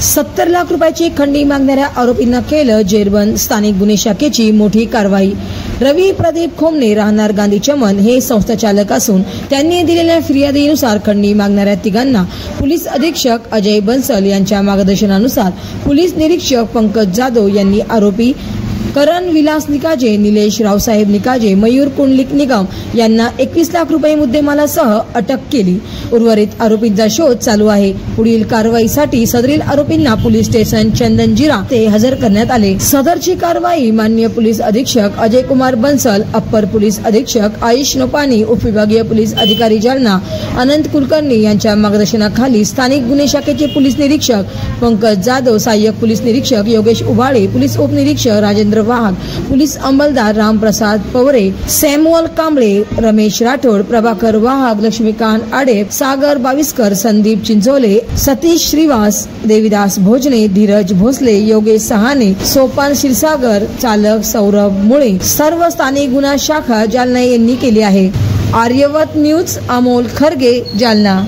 70 लाख रुपयाची खंडणी मागणाऱ्या आरोपींना केलं जेरबंद। स्थानिक गुन्हे शाखेची मोठी कारवाई। रवी प्रदीप खोमणे राहणार गांधी चमन हे संस्थाचालक असून त्यांनी दिलेल्या फिर्यादीनुसार खंडणी मागणाऱ्या तिघांना पोलीस अधीक्षक अजय बन्सल यांच्या मार्गदर्शनानुसार पोलीस निरीक्षक पंकज जाधव यांनी आरोपी करण विलास निकाजे, निलेश रावसाहेब निकाजे, मयूर कुंडलिक निगम यांना 21 लाख रुपये मुद्देमालासह अटक केली। उर्वरित आरोपींचा शोध चालू आहे। पुढील कारवाईसाठी सदरील आरोपींना पोलीस स्टेशन चंदनजिरा ते हजर करण्यात आले। सदरची कारवाई माननीय पोलीस अधीक्षक अजय कुमार बन्सल, अप्पर पोलीस अधीक्षक आयुष नोपानी, उपविभागीय पोलीस अधिकारी जालना अनंत कुलकर्णी यांच्या मार्गदर्शनाखाली स्थानिक गुन्हे शाखेचे पोलीस निरीक्षक पंकज जाधव, सहाय्यक पोलीस निरीक्षक योगेश उभाळे, पोलीस उपनिरीक्षक राजेंद्र वाघ, पोलीस अंमलदार रामप्रसाद पवरे, सॅम्युअल कांबळे, रमेश राठोड, प्रभाकर वाहक, लक्ष्मीकांत आडे, सागर बाविस्कर, संदीप चिंचोले, सतीश श्रीवास, देविदास भोजने, धीरज भोसले, योगेश सहाने, सोपान क्षीरसागर, चालक सौरभ मुळे सर्व स्थानिक गुन्हा शाखा जालना यांनी केली आहे। आर्यवत न्यूज, अमोल खरगे, जालना।